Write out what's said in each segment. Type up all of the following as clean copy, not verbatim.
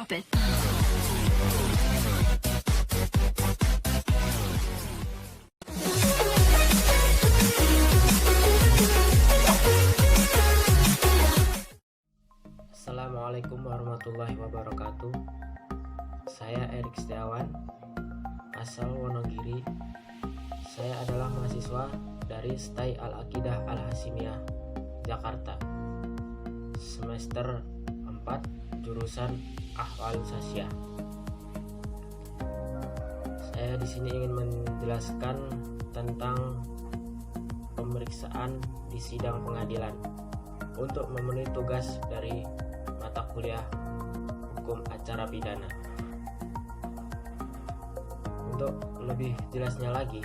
drop it. Assalamualaikum warahmatullahi wabarakatuh. Saya Erik Setiawan, asal Wonogiri. Saya adalah mahasiswa dari STAI Al-Aqidah Al-Hasimiyah, Jakarta. Semester 4, jurusan Ahwalus Sasiah. Saya di sini ingin menjelaskan tentang pemeriksaan di sidang pengadilan untuk memenuhi tugas dari mata kuliah hukum acara pidana. Untuk lebih jelasnya lagi,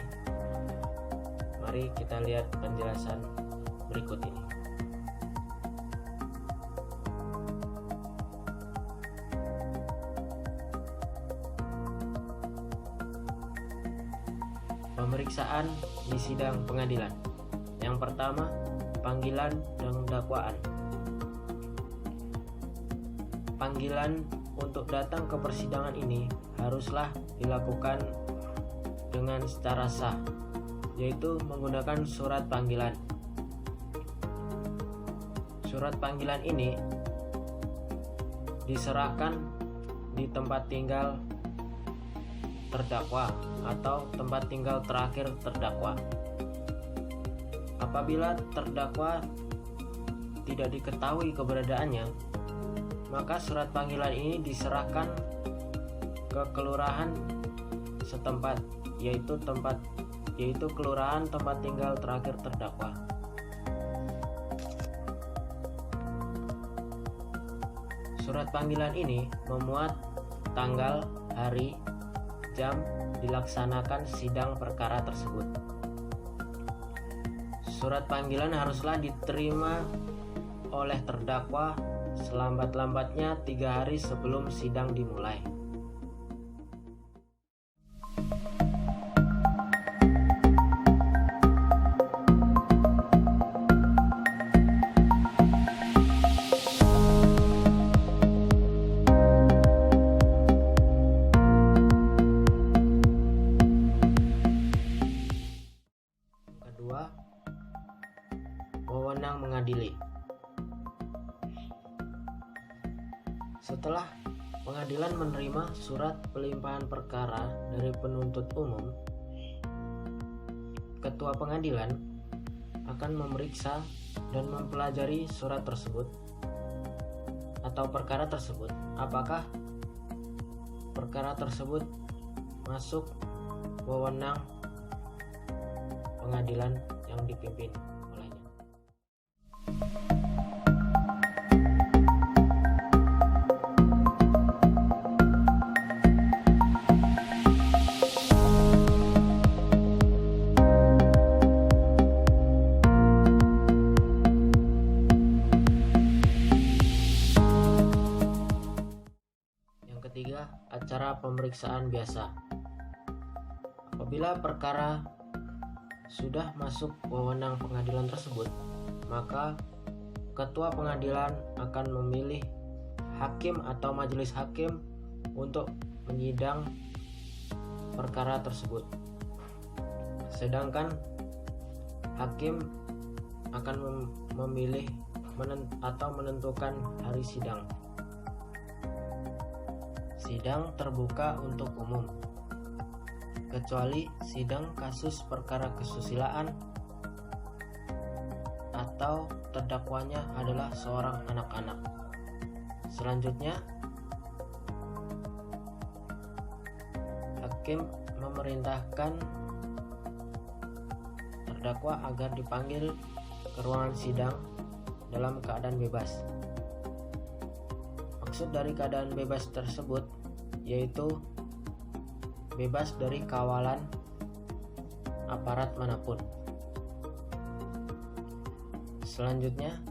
mari kita lihat penjelasan berikut ini. Pemeriksaan di sidang pengadilan. Yang pertama, panggilan dan dakwaan. Panggilan untuk datang ke persidangan ini haruslah dilakukan dengan secara sah, yaitu menggunakan surat panggilan. Surat panggilan ini diserahkan di tempat tinggal terdakwa atau tempat tinggal terakhir terdakwa. Apabila terdakwa tidak diketahui keberadaannya, maka surat panggilan ini diserahkan ke kelurahan setempat, yaitu kelurahan tempat tinggal terakhir terdakwa. Surat panggilan ini memuat tanggal, hari, jam dilaksanakan sidang perkara tersebut. Surat panggilan haruslah diterima oleh terdakwa selambat-lambatnya 3 hari sebelum sidang dimulai. Kedua, wewenang mengadili. Setelah pengadilan menerima surat pelimpahan perkara dari penuntut umum, ketua pengadilan akan memeriksa dan mempelajari surat tersebut atau perkara tersebut, apakah perkara tersebut masuk wewenang pengadilan yang dipimpin olehnya. Yang ketiga, acara pemeriksaan biasa. Apabila perkara sudah masuk wewenang pengadilan tersebut, maka ketua pengadilan akan memilih hakim atau majelis hakim untuk menyidang perkara tersebut. Sedangkan hakim akan memilih atau menentukan hari sidang. Sidang terbuka untuk umum, kecuali sidang kasus perkara kesusilaan atau terdakwanya adalah seorang anak-anak. Selanjutnya, hakim memerintahkan terdakwa agar dipanggil ke ruangan sidang dalam keadaan bebas. Maksud dari keadaan bebas tersebut yaitu bebas dari kawalan aparat manapun. Selanjutnya,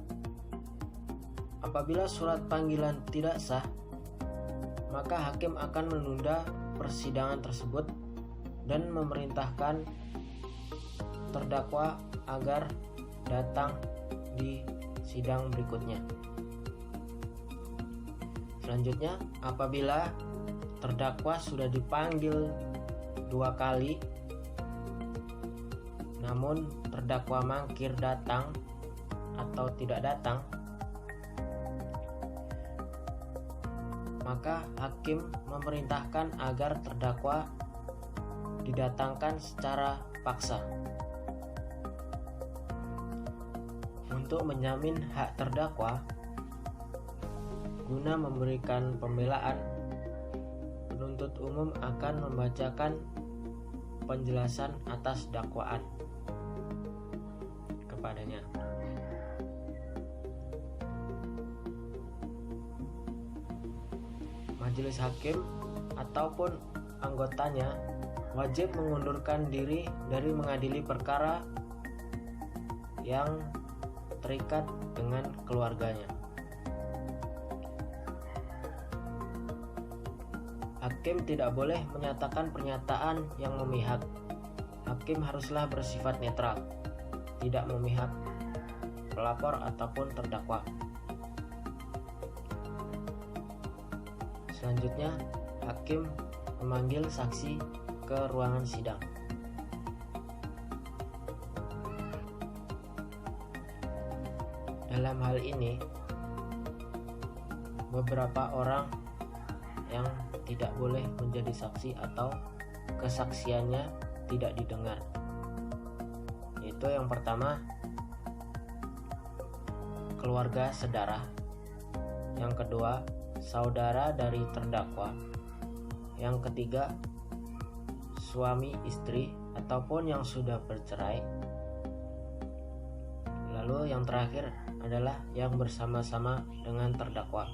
apabila surat panggilan tidak sah, maka hakim akan menunda persidangan tersebut dan memerintahkan terdakwa agar datang di sidang berikutnya. Selanjutnya, apabila terdakwa sudah dipanggil 2 kali namun terdakwa mangkir datang atau tidak datang, maka hakim memerintahkan agar terdakwa didatangkan secara paksa untuk menjamin hak terdakwa. Guna memberikan pembelaan, penuntut umum akan membacakan penjelasan atas dakwaan kepadanya. Majelis hakim ataupun anggotanya wajib mengundurkan diri dari mengadili perkara yang terikat dengan keluarganya. Hakim tidak boleh menyatakan pernyataan yang memihak. Hakim haruslah bersifat netral, tidak memihak pelapor ataupun terdakwa. Selanjutnya, hakim memanggil saksi ke ruangan sidang. Dalam hal ini, beberapa orang yang tidak boleh menjadi saksi atau kesaksiannya tidak didengar, yaitu yang pertama, keluarga sedarah, yang kedua, saudara dari terdakwa, yang ketiga, suami istri ataupun yang sudah bercerai, lalu yang terakhir adalah yang bersama-sama dengan terdakwa.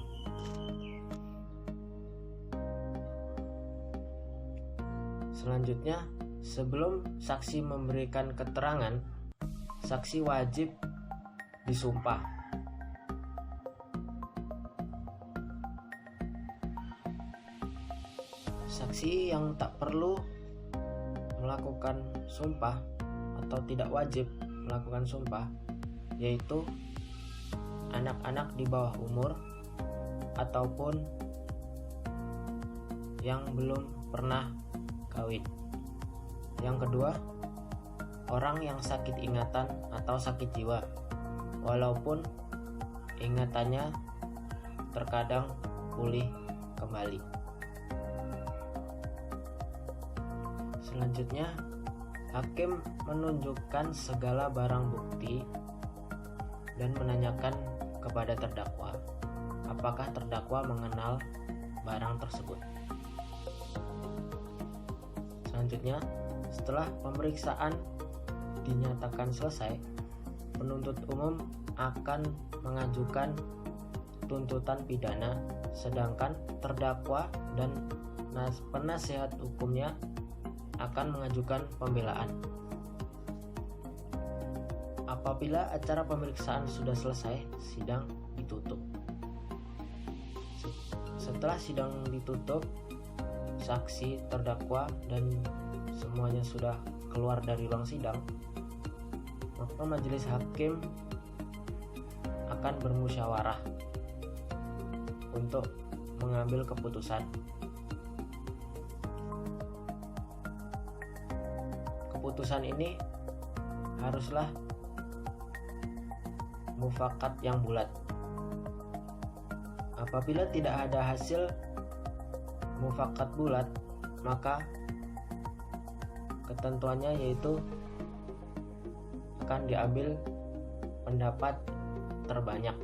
Selanjutnya, sebelum saksi memberikan keterangan, saksi wajib disumpah. Saksi yang tak perlu melakukan sumpah atau tidak wajib melakukan sumpah yaitu anak-anak di bawah umur ataupun yang belum pernah kawin. Yang kedua, orang yang sakit ingatan atau sakit jiwa, walaupun ingatannya terkadang pulih kembali. Selanjutnya, hakim menunjukkan segala barang bukti dan menanyakan kepada terdakwa apakah terdakwa mengenal barang tersebut. Selanjutnya, setelah pemeriksaan dinyatakan selesai, penuntut umum akan mengajukan tuntutan pidana, sedangkan terdakwa dan penasihat hukumnya akan mengajukan pembelaan. Apabila acara pemeriksaan sudah selesai, sidang ditutup. Setelah sidang ditutup, saksi, terdakwa, dan semuanya sudah keluar dari ruang sidang, maka majelis hakim akan bermusyawarah untuk mengambil keputusan. Keputusan ini haruslah mufakat yang bulat. Apabila tidak ada hasil mufakat bulat, maka ketentuannya yaitu akan diambil pendapat terbanyak.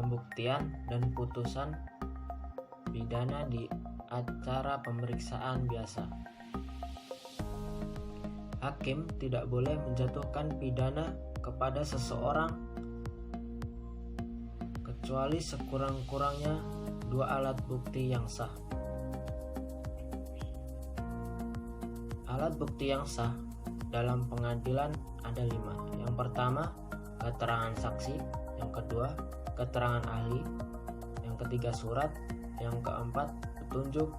pembuktian dan putusan pidana di acara pemeriksaan biasa. Hakim tidak boleh menjatuhkan pidana kepada seseorang kecuali sekurang-kurangnya 2 alat bukti yang sah. Alat bukti yang sah dalam pengadilan ada 5. Yang pertama, keterangan saksi. Yang kedua, keterangan ahli. Yang ketiga, surat. Yang keempat, petunjuk.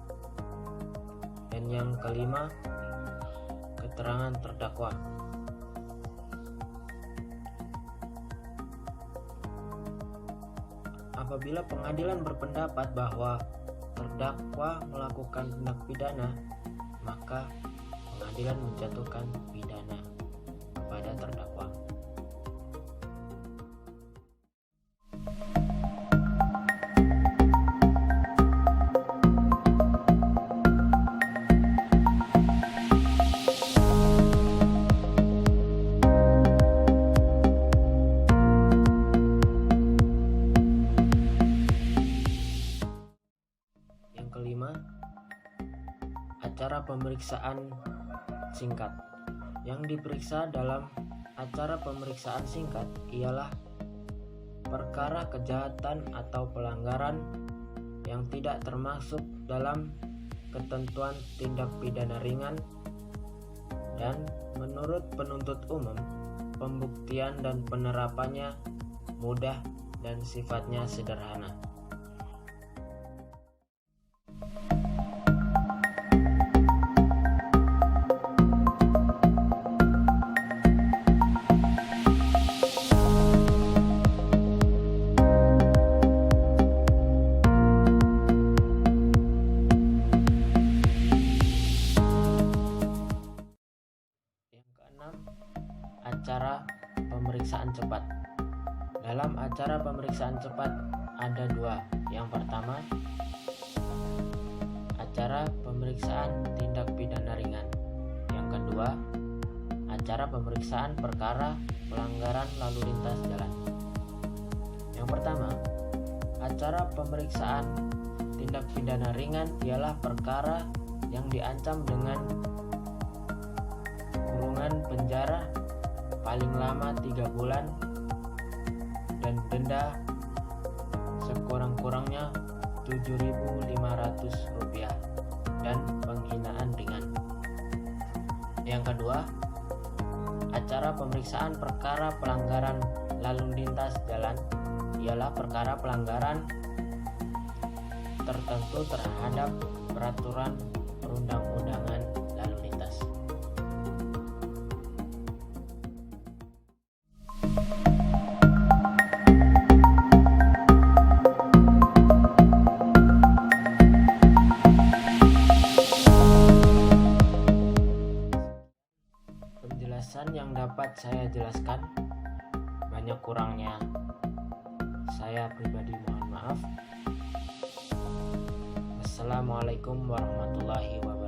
Dan yang kelima, keterangan terdakwa. Apabila pengadilan berpendapat bahwa terdakwa melakukan tindak pidana, maka pengadilan menjatuhkan pidana kepada terdakwa. Yang kelima, acara pemeriksaan singkat. Yang diperiksa dalam acara pemeriksaan singkat ialah perkara kejahatan atau pelanggaran yang tidak termasuk dalam ketentuan tindak pidana ringan, dan menurut penuntut umum, pembuktian dan penerapannya mudah dan sifatnya sederhana. Acara pemeriksaan cepat. Dalam acara pemeriksaan cepat ada 2. Yang pertama, acara pemeriksaan tindak pidana ringan. Yang kedua, acara pemeriksaan perkara pelanggaran lalu lintas jalan. Yang pertama, acara pemeriksaan tindak pidana ringan ialah perkara yang diancam dengan kurungan penjara paling lama 3 bulan dan denda sekurang-kurangnya Rp7.500 dan penghinaan ringan. Yang kedua, acara pemeriksaan perkara pelanggaran lalu lintas jalan ialah perkara pelanggaran tertentu terhadap peraturan perundang-undangan lalu lintas. Penjelasan yang dapat saya jelaskan, banyak kurangnya saya pribadi mohon maaf. Wassalamualaikum warahmatullahi wabarakatuh.